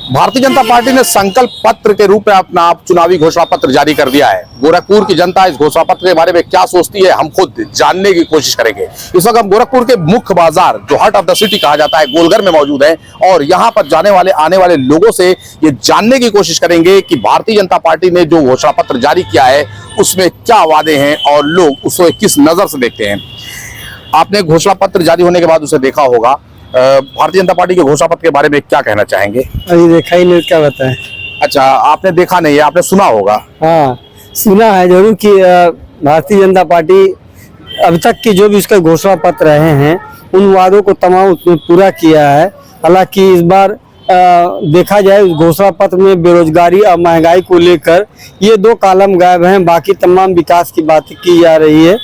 Bharatiya Janata party ने संकल्प पत्र के रूप में अपना चुनावी घोषणा पत्र जारी कर दिया है। गोरखपुर की जनता इस घोषणा पत्र के बारे में क्या सोचती है, हम खुद जानने की कोशिश करेंगे। इस वक्त हम गोरखपुर के मुख्य बाजार, जो हार्ट ऑफ द सिटी कहा जाता है, गोलघर में मौजूद है और यहाँ पर आने वाले लोगों से ये जानने की कोशिश करेंगे कि भारतीय जनता पार्टी ने जो घोषणा पत्र जारी किया है उसमें क्या वादे हैं और लोग उसे किस नजर से देखते हैं। आपने घोषणा पत्र जारी होने के बाद उसे देखा होगा। भारतीय जनता पार्टी के घोषणा पत्र के बारे में क्या कहना चाहेंगे? अभी देखा ही नहीं, क्या बताएं। अच्छा, आपने देखा नहीं है, आपने सुना होगा। हाँ, सुना है जरूर कि भारतीय जनता पार्टी अभी तक की जो भी उसका घोषणा पत्र रहे हैं उन वादों को तमाम उसने पूरा किया है। हालांकि इस बार देखा जाए उस घोषणा पत्र में बेरोजगारी और महंगाई को लेकर ये दो कॉलम गायब हैं, बाकी तमाम विकास की बातें की जा रही है।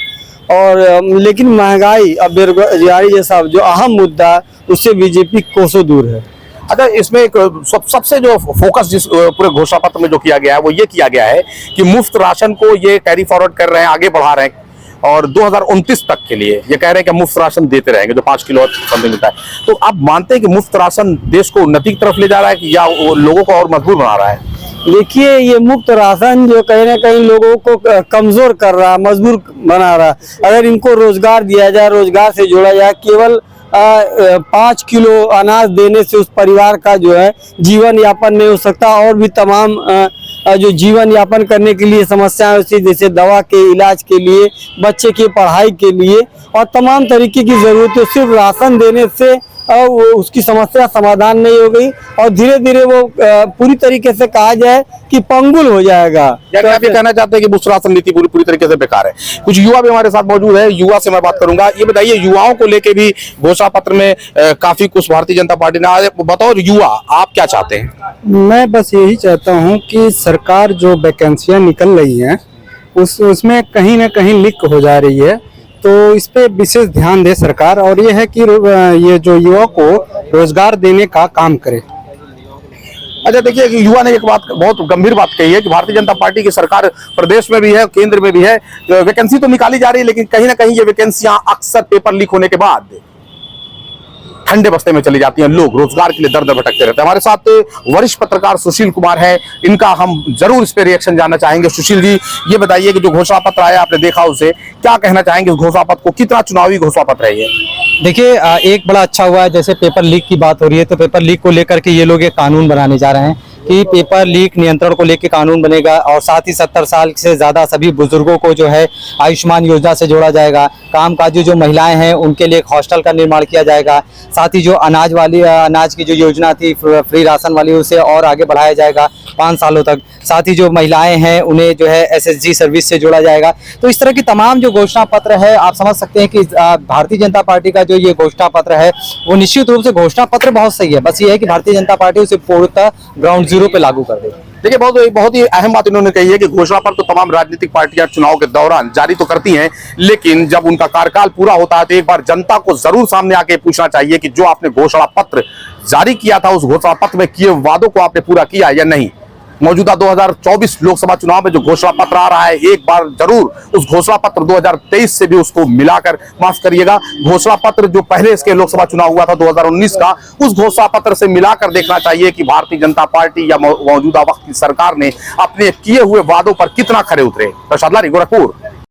और लेकिन महंगाई और बेरोजगारी जैसा जो अहम मुद्दा उससे बीजेपी कोसों दूर है। अच्छा, इसमें एक सबसे जो फोकस जिस पूरे घोषणा पत्र में जो किया गया है वो ये किया गया है कि मुफ्त राशन को ये कैरी फॉरवर्ड कर रहे हैं, आगे बढ़ा रहे हैं और 2029 तक के लिए ये कह रहे हैं कि मुफ्त राशन देते रहेंगे, जो 5 किलो समथिंग मिलता है। तो आप मानते हैं कि मुफ्त राशन देश को उन्नति की तरफ ले जा रहा है कि या वो लोगों को और मजबूर बना रहा है? देखिए, ये मुफ्त राशन जो कहीं ना कहीं लोगों को कमजोर कर रहा है, मजबूर बना रहा है। अगर इनको रोजगार दिया जाए, रोजगार से जोड़ा जाए, केवल 5 किलो अनाज देने से उस परिवार का जो है जीवन यापन नहीं हो सकता। और भी तमाम जो जीवन यापन करने के लिए समस्याएं होती, जैसे दवा के इलाज के लिए, बच्चे की पढ़ाई के लिए और तमाम तरीके की जरूरत है। सिर्फ राशन देने से उसकी समस्या समाधान नहीं हो गई और धीरे धीरे वो पूरी तरीके से कहा जाए कि पंगुल हो जाएगा। तो आप ये कहना चाहते हैं कि मुफ्त राशन नीति पूरी तरीके से बेकार है। कुछ युवा भी हमारे साथ मौजूद है, युवा से मैं बात करूंगा। ये बताइए, युवाओं को लेके भी घोषणा पत्र में काफी कुछ भारतीय जनता पार्टी ने बताओ, युवा आप क्या चाहते हैं? मैं बस यही चाहता हूं कि सरकार जो वैकेंसियां निकल रही हैं उसमें कहीं ना कहीं लीक हो जा रही है, तो इस पे विशेष ध्यान दे सरकार और ये है कि ये जो युवा को रोजगार देने का काम करे। अच्छा, देखिए कि युवा ने एक बात, बहुत गंभीर बात कही है कि भारतीय जनता पार्टी की सरकार प्रदेश में भी है, केंद्र में भी है, वैकेंसी तो निकाली जा रही है, लेकिन कहीं ना कहीं ये वैकेंसियां अक्सर पेपर लीक होने के बाद ठंडे बस्ते में चली जाती हैं। लोग रोजगार के लिए दर दर भटकते रहते हैं। हमारे साथ वरिष्ठ पत्रकार सुशील कुमार है, इनका हम जरूर इस पे रिएक्शन जानना चाहेंगे। सुशील जी, ये बताइए कि जो घोषणा पत्र आया, आपने देखा उसे, क्या कहना चाहेंगे? इस घोषणा पत्र को कितना चुनावी घोषणा पत्र है ये? देखिए, एक बड़ा अच्छा हुआ है, जैसे पेपर लीक की बात हो रही है तो पेपर लीक को लेकर के ये लोग एक कानून बनाने जा रहे हैं कि पेपर लीक नियंत्रण को लेकर कानून बनेगा और साथ ही 70 साल से ज्यादा सभी बुजुर्गों को जो है आयुष्मान योजना से जोड़ा जाएगा। कामकाजी जो महिलाएं हैं उनके लिए एक हॉस्टल का निर्माण किया जाएगा। साथ ही जो अनाज की जो योजना थी फ्री राशन वाली, उसे और आगे बढ़ाया जाएगा 5 सालों तक। साथ ही जो महिलाएं हैं उन्हें जो है SSG सर्विस से जोड़ा जाएगा। तो इस तरह की तमाम जो घोषणा पत्र है, आप समझ सकते हैं कि भारतीय जनता पार्टी का जो ये घोषणा पत्र है वो निश्चित रूप से घोषणा पत्र बहुत सही है, बस ये है कि भारतीय जनता पार्टी उसे पूर्णतः ग्राउंड जीरो पे लागू कर दे। देखिए, बहुत ही अहम बात इन्होंने कही है कि घोषणा पत्र तो तमाम राजनीतिक पार्टियां चुनाव के दौरान जारी तो करती हैं, लेकिन जब उनका कार्यकाल पूरा होता है तो एक बार जनता को जरूर सामने आके पूछना चाहिए कि जो आपने घोषणा पत्र जारी किया था उस घोषणा पत्र में किए वादों को आपने पूरा किया या नहीं। मौजूदा 2024 लोकसभा चुनाव में जो घोषणा पत्र आ रहा है, एक बार जरूर उस घोषणा पत्र 2023 से भी उसको मिलाकर, माफ करिएगा, घोषणा पत्र जो पहले इसके लोकसभा चुनाव हुआ था 2019 का, उस घोषणा पत्र से मिलाकर देखना चाहिए कि भारतीय जनता पार्टी या मौजूदा वक्त की सरकार ने अपने किए हुए वादों पर कितना खरे उतरे। प्रसाद लारी, गोरखपुर।